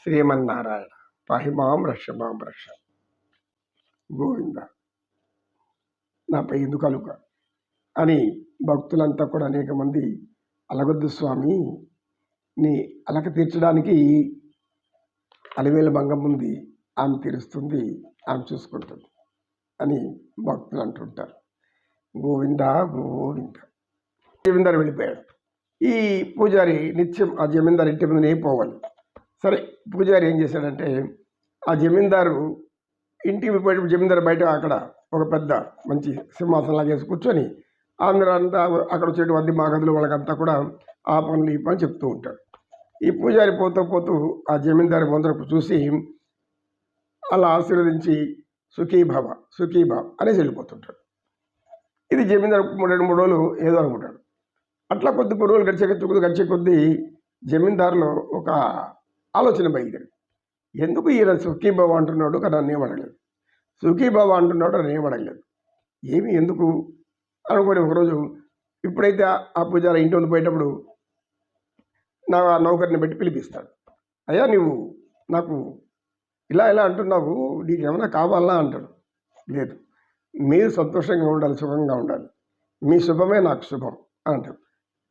శ్రీమన్నారాయణ పాహిమాం రక్షమాం రక్ష గోవింద నాపై ఎందుకు అలుక అని భక్తులంతా కూడా అనేక మంది అలగొద్దు స్వామి నీ అలక తీర్చడానికి అలివేలు మంగమ్మ ఉంది, ఆమె తీరుస్తుంది, ఆమె చూసుకుంటుంది అని భక్తులు అంటుంటారు. గోవింద గోవింద. జమీందారు వెళ్ళిపోయాడు. ఈ పూజారి నిత్యం ఆ జమీందారు ఇంటి ముందు పోవాలి. సరే, పూజారి ఏం చేశాడంటే ఆ జమీందారు ఇంటికి పోయేటప్పుడు జమీందారు బయట అక్కడ ఒక పెద్ద మంచి సింహాసనం లాగేసి కూర్చొని అందరూ అంతా అక్కడ వచ్చేటువంటి మాగదులు వాళ్ళకంతా కూడా ఆ పనులు ఈ పని చెప్తూ ఉంటాడు. ఈ పూజారి పోతూ పోతూ ఆ జమీందారు ముందరకు చూసి అలా ఆశీర్వదించి సుఖీభావ సుఖీభావ అనేసి వెళ్ళిపోతుంటాడు. ఇది జమీందారు 2-3 రోజులు ఏదో అనుకుంటాడు. అట్లా కొద్ది రోజులు గడిచే కొద్దీ జమీందారులో ఒక ఆలోచన బయలుదేరి, ఎందుకు ఈయన సుఖీభావ అంటున్నాడు కానీ నన్ను ఏమడగలేదు, సుఖీభావ అంటున్నాడు నన్ను ఏమడగలేదు, ఏమి ఎందుకు అనుకొని ఒకరోజు ఇప్పుడైతే ఆ పూజారి ఇంటి ముందు పోయేటప్పుడు నా నౌకరిని పెట్టి పిలిపిస్తాడు. అయ్యా, నువ్వు నాకు ఇలా అంటున్నావు, నీకు ఏమైనా కావాలా అంటాడు. లేదు, మీరు సంతోషంగా ఉండాలి, సుఖంగా ఉండాలి, మీ శుభమే నాకు శుభం అని అంటాడు.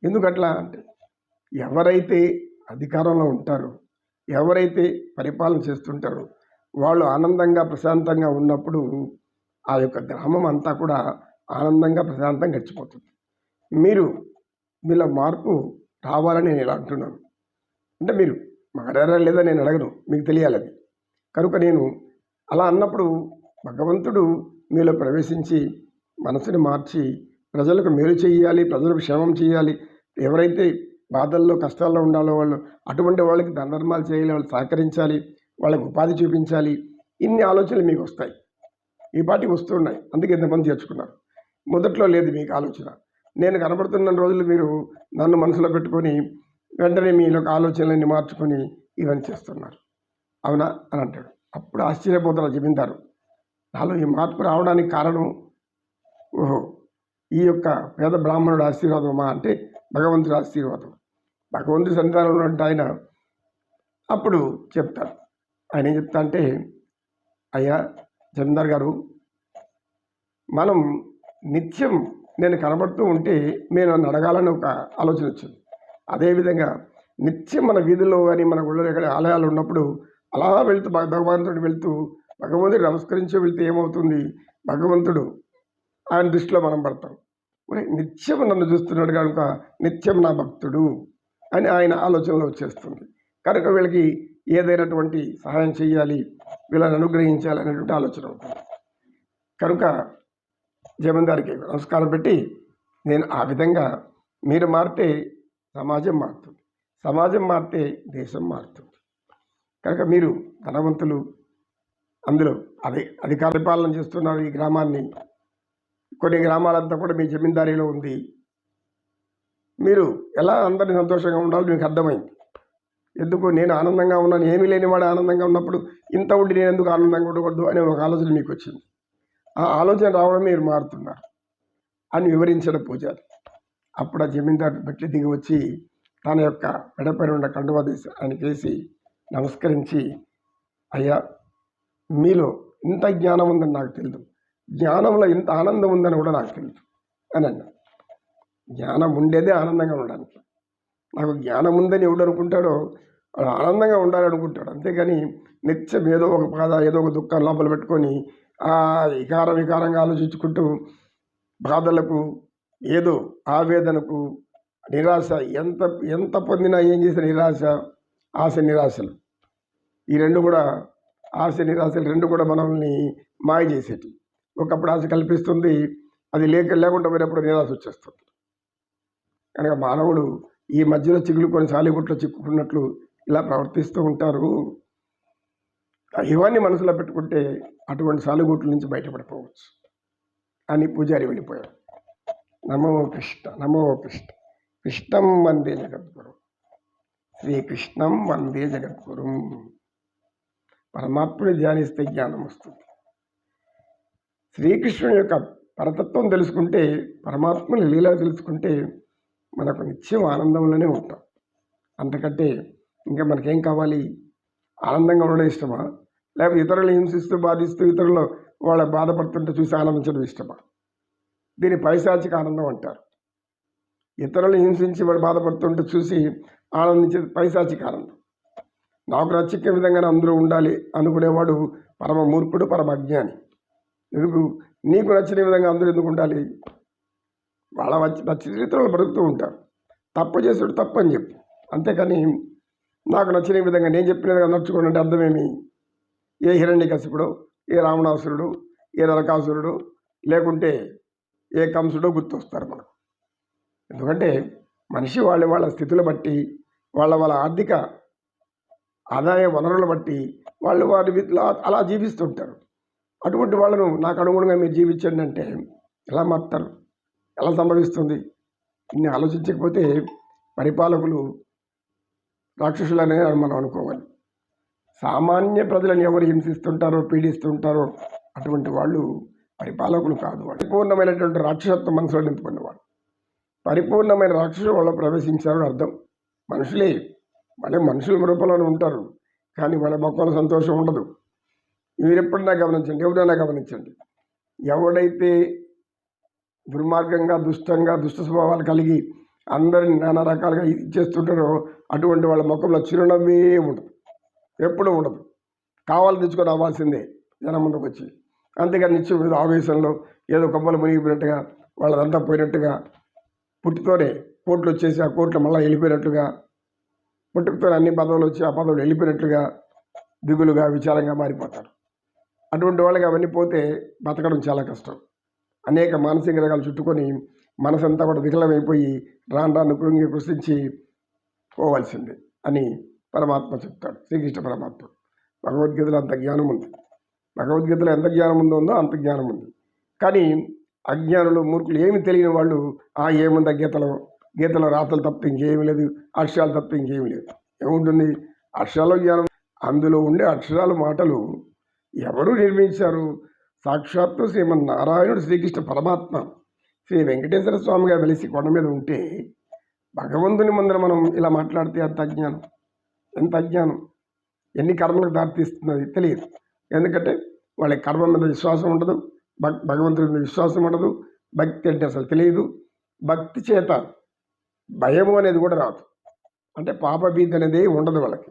ఎందుకట్లా అంటే ఎవరైతే అధికారంలో ఉంటారో, ఎవరైతే పరిపాలన చేస్తుంటారో వాళ్ళు ఆనందంగా ప్రశాంతంగా ఉన్నప్పుడు ఆ యొక్క గ్రామం అంతా కూడా ఆనందంగా ప్రశాంతంగా గడిచిపోతుంది. మీలో మార్పు రావాలని నేను ఇలా అంటున్నాను. అంటే మీరు మారారా లేదా నేను అడగను, మీకు తెలియాలి అది. కనుక నేను అలా అన్నప్పుడు భగవంతుడు మీలో ప్రవేశించి మనసుని మార్చి ప్రజలకు మేలు చేయాలి, ప్రజలకు క్షేమం చేయాలి, ఎవరైతే బాధల్లో కష్టాల్లో ఉండాలో వాళ్ళు అటువంటి వాళ్ళకి దాన ధర్మాలు చేయాలి, వాళ్ళు సహకరించాలి, వాళ్ళకి ఉపాధి చూపించాలి, ఇన్ని ఆలోచనలు మీకు వస్తాయి. ఈ పాటికి వస్తున్నాయి, అందుకే ఇంతమంది చేర్చుకున్నారు. మొదట్లో లేదు మీకు ఆలోచన. నేను కనబడుతున్న రోజులు మీరు నన్ను మనసులో పెట్టుకొని వెంటనే మీలో ఆలోచనలన్నీ మార్చుకొని ఇవన్నీ చేస్తున్నారు, అవునా అని అంటాడు. అప్పుడు ఆశ్చర్యపోతారు జమీందారు, నాలో ఈ మార్పు రావడానికి కారణం ఓహో ఈ యొక్క పేద బ్రాహ్మణుడు ఆశీర్వాదమా అంటే భగవంతుడి ఆశీర్వాదం. భగవంతుడి సంతానంలో అంటే ఆయన అప్పుడు చెప్తారు. ఆయన ఏం చెప్తా అంటే, అయ్యా జమీందార్ గారు, మనం నిత్యం నేను కనబడుతూ ఉంటే నేను నన్ను అడగాలని ఒక ఆలోచన వచ్చింది. అదేవిధంగా నిత్యం మన వీధుల్లో కానీ మన ఊళ్ళో ఎక్కడ ఆలయాలు ఉన్నప్పుడు అలా వెళ్తూ భగవంతుడు వెళ్తూ భగవంతుడు నమస్కరించి వెళ్తే ఏమవుతుంది, భగవంతుడు ఆయన దృష్టిలో మనం పడతాం. నిత్యం నన్ను చూస్తున్నాడు కనుక నిత్యం నా భక్తుడు అని ఆయన ఆలోచనలో వచ్చేస్తుంది. కనుక వీళ్ళకి ఏదైనటువంటి సహాయం చేయాలి, వీళ్ళని అనుగ్రహించాలి అనేటువంటి ఆలోచన ఉంటుంది. కనుక జమీందారికి నమస్కారం పెట్టి, నేను ఆ విధంగా మీరు మారితే సమాజం మారుతుంది, సమాజం మారితే దేశం మారుతుంది. కనుక మీరు ధనవంతులు, అందులో అధికార పరిపాలన చేస్తున్నారు ఈ గ్రామాన్ని, కొన్ని గ్రామాలంతా కూడా మీ జమీందారీలో ఉంది. మీరు ఎలా అందరినీ సంతోషంగా ఉండాలో మీకు అర్థమైంది. ఎందుకు నేను ఆనందంగా ఉన్నాను, ఏమీ లేనివాడు ఆనందంగా ఉన్నప్పుడు ఇంత ఉండి నేను ఎందుకు ఆనందంగా ఉండకూడదు అనే ఒక ఆలోచన మీకు వచ్చింది. ఆ ఆలోచన రావడం మీరు మారుతున్నారు అని వివరించిన పూజారి. అప్పుడు ఆ జమీందారు బట్టి దిగి వచ్చి తన యొక్క మెడపైన ఉన్న కండువా తీసి ఆయనకి వేసి నమస్కరించి, అయ్యా మీలో ఇంత జ్ఞానం ఉందని నాకు తెలియదు, జ్ఞానంలో ఇంత ఆనందం ఉందని కూడా నాకు తెలియదు అని అన్నాడు. జ్ఞానం ఉండేదే ఆనందంగా ఉండడానికి. నాకు జ్ఞానం ఉందని ఎవడు అనుకుంటాడో వాడు ఆనందంగా ఉండాలనుకుంటాడు, అంతేగాని నిత్యం ఏదో ఒక బాధ ఏదో ఒక దుఃఖం లోపల పెట్టుకొని వికారంగా ఆలోచించుకుంటూ బాధలకు ఏదో ఆవేదనకు నిరాశ ఎంత పొందినా ఏం చేసిన నిరాశ ఆశ నిరాశలు, ఈ రెండు కూడా ఆశ నిరాశలు రెండు కూడా మనల్ని మాయ చేసేటి. ఒకప్పుడు ఆశ కల్పిస్తుంది, అది లేకుండా పోయినప్పుడు నిరాశ వచ్చేస్తుంది. కనుక మానవుడు ఈ మధ్యలో చిగులుకొని సాలిగుట్లో చిక్కుకున్నట్లు ఇలా ప్రవర్తిస్తూ ఉంటారు. ఇవన్నీ మనసులో పెట్టుకుంటే అటువంటి సాలిగుట్ల నుంచి బయటపడిపోవచ్చు అని పూజారి వెళ్ళిపోయాడు. నమో కృష్ణ నమో కృష్ణ. కృష్ణం వందే జగద్గురు, శ్రీకృష్ణం వందే జగద్గురు. పరమాత్మని ధ్యానిస్తే జ్ఞానం వస్తుంది. శ్రీకృష్ణుని యొక్క పరతత్వం తెలుసుకుంటే, పరమాత్మని లీలా తెలుసుకుంటే మనకు నిత్యం ఆనందంలోనే ఉంటాం. అంతకంటే ఇంకా మనకేం కావాలి? ఆనందంగా ఉండడం ఇష్టమా? లేకపోతే ఇతరులు హింసిస్తూ, బాధిస్తూ ఇతరులు వాళ్ళ బాధపడుతుంటే చూసి ఆనందించడం ఇష్టమా? దీన్ని పైశాచిక ఆనందం అంటారు. ఇతరులు హింసించి వాడు బాధపడుతుంటే చూసి ఆనందించేది పైశాచిక ఆనందం. నాకు నచ్చే విధంగానే అందరూ ఉండాలి అనుకునేవాడు పరమ మూర్ఖుడు, పరమ అజ్ఞాని. ఎందుకు నీకు నచ్చిన విధంగా అందరూ ఎందుకు ఉండాలి? వాళ్ళ నచ్చిన రీతిలో బ్రతుకుతూ ఉంటారు. తప్పు చేసాడు తప్పు అని చెప్పు, అంతేకాని నాకు నచ్చిన విధంగా నేను చెప్పిన విధంగా నడుచుకోండి అంటే అర్థమేమి? ఏ హిరణ్యకశిపుడో, ఏ రావణాసురుడు, ఏ నరకాసురుడు, లేకుంటే ఏ కంసుడో గుర్తొస్తారు మనకు. ఎందుకంటే మనిషి వాళ్ళ స్థితులు బట్టి, వాళ్ళ ఆర్థిక ఆదాయ వనరులు బట్టి వాళ్ళు వారి అలా జీవిస్తుంటారు. అటువంటి వాళ్ళను నాకు అనుగుణంగా మీరు జీవించండి అంటే ఎలా మారుతారు? ఎలా సంభవిస్తుంది? ఇన్ని ఆలోచించకపోతే పరిపాలకులు రాక్షసులనే మనం అనుకోవాలి. సామాన్య ప్రజలను ఎవరు హింసిస్తుంటారో, పీడిస్తుంటారో అటువంటి వాళ్ళు పరిపాలకులు కాదు. పరిపూర్ణమైనటువంటి రాక్షసత్వం మనసులో నింపుకున్నవాడు. పరిపూర్ణమైన రాక్షసు వాళ్ళు ప్రవేశించారని అర్థం. మనుషులే, మళ్ళీ మనుషుల రూపంలోనే ఉంటారు, కానీ వాళ్ళ మొక్కల సంతోషం ఉండదు. మీరు ఎప్పుడైనా గమనించండి, ఎవరైనా గమనించండి, ఎవడైతే దుర్మార్గంగా, దుష్ట స్వభావాలు కలిగి అందరిని నానా రకాలుగా చేస్తుంటారో అటువంటి వాళ్ళ ముఖంలో చిరునవ్వే ఉండదు, ఎప్పుడూ ఉండదు. కావాలి తెచ్చుకొని అవ్వాల్సిందే జనం ముందుకు వచ్చి. అంతేగాని నిత్యం ఆవేశంలో ఏదో కొమ్మలు మునిగిపోయినట్టుగా, వాళ్ళదంతా పోయినట్టుగా, పుట్టితోనే కోట్లు వచ్చేసి ఆ కోట్లు మళ్ళీ వెళ్ళిపోయినట్టుగా, పుట్టుకతో అన్ని పదవులు వచ్చి ఆ పదవులు వెళ్ళిపోయినట్లుగా దిగులుగా విచారంగా మారిపోతారు. అటువంటి వాళ్ళకి అవన్నీ పోతే బతకడం చాలా కష్టం. అనేక మానసిక రకాలు చుట్టుకొని మనసంతా కూడా వికలమైపోయి రాను కృంగి కృషించి పోవాల్సిందే అని పరమాత్మ చెప్తాడు, శ్రీకృష్ణ పరమాత్మ. భగవద్గీతలో అంత జ్ఞానం ఉంది. భగవద్గీతలో ఎంత జ్ఞానం ఉందో అంత జ్ఞానం ఉంది. కానీ అజ్ఞానులు, మూర్ఖులు, ఏమి తెలియని వాళ్ళు ఏముంది గీతలో రాతలు తప్ప ఇంకేమీ లేదు, అక్షరాలు తప్ప ఇంకేమీ లేదు. ఏముంటుంది అక్షరాలు జ్ఞానం? అందులో ఉండే అక్షరాలు, మాటలు ఎవరు నిర్మించారు? సాక్షాత్తు శ్రీమన్నారాయణుడు, శ్రీకృష్ణ పరమాత్మ, శ్రీ వెంకటేశ్వర స్వామిగా వెలిసి కొండ మీద ఉంటే భగవంతుని ముందర మనం ఇలా మాట్లాడితే అంత అజ్ఞానం, ఎంత అజ్ఞానం! ఎన్ని కర్మలకు దారితీస్తున్నది తెలియదు. ఎందుకంటే వాళ్ళకి కర్మ మీద విశ్వాసం ఉండదు, భగవంతుడి మీద విశ్వాసం ఉండదు, భక్తి అంటే అసలు తెలియదు. భక్తి చేత భయము అనేది కూడా రాదు. అంటే పాపభీతి అనేది ఉండదు వాళ్ళకి.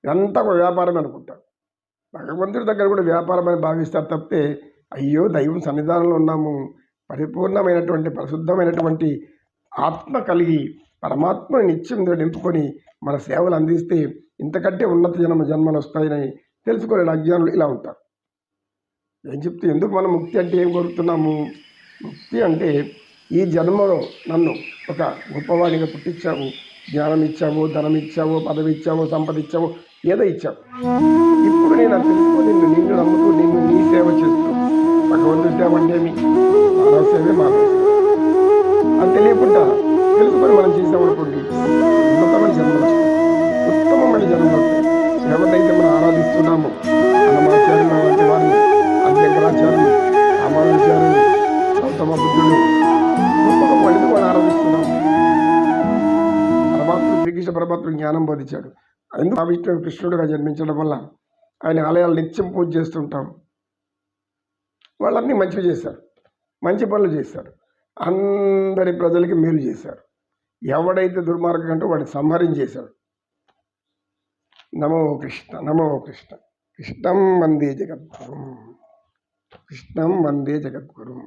ఇదంతా ఒక వ్యాపారం అనుకుంటారు. భగవంతుడి దగ్గర కూడా వ్యాపారం అని భావిస్తారు తప్పితే, అయ్యో దైవం సన్నిధానంలో ఉన్నాము, పరిపూర్ణమైనటువంటి పరిశుద్ధమైనటువంటి ఆత్మ కలిగి పరమాత్మని నిత్యం నింపుకొని మన సేవలు అందిస్తే ఇంతకంటే ఉన్నత జన్మలు వస్తాయని తెలుసుకోలేని అజ్ఞానులు ఇలా ఉంటారు. ఏం చెప్తే ఎందుకు మనం ముక్తి అంటే ఏం కోరుతున్నాము? ముక్తి అంటే ఈ జన్మలో నన్ను ఒక గొప్పవాడిగా పుట్టించావు, జ్ఞానం ఇచ్చావు, ధనం ఇచ్చావు, పదవి ఇచ్చావు, సంపద ఇచ్చావు, ఏదో ఇచ్చావు. ఇప్పుడు నేను తెలుసుకొని నిన్ను నమ్ముతూ నీ సేవ చేస్తూ, భగవంతుడి సేవ అంటే మానవ సేవే మానవ సేవ అది తెలియకుండా తెలుసుకొని మనం చేసామనుకోండి, ఉన్నతమైన జన్మలు వస్తాయి, ఉత్తమమైన జన్మలు వస్తాయి. ఎవరినైతే మనం ఆరాధిస్తున్నామో అన్నమాచార్యులు వంటి వారిని, శంకరాచార్యులు, రామానుజాచార్యులు, గౌతమ బుద్ధుడు, గొప్ప గొప్ప వాళ్ళు వాళ్ళు ఆరాధిస్తున్నాము. పరమాత్మ శ్రీకృష్ణ పరమాత్మ జ్ఞానం బోధించాడు. ఎందుకు విష్ణువు కృష్ణుడిగా జన్మించడం వల్ల ఆయన ఆలయాలు నిత్యం పూజ చేస్తుంటాం. వాళ్ళన్నీ మంచిగా చేశారు, మంచి పనులు చేశారు, అందరి ప్రజలకి మేలు చేశారు. ఎవడైతే దుర్మార్గం అంటే వాడిని సంహరించేశాడు. నమో కృష్ణ, నమో కృష్ణ. కృష్ణం వందే జగద్గురుం, కృష్ణం వందే జగద్గురుం.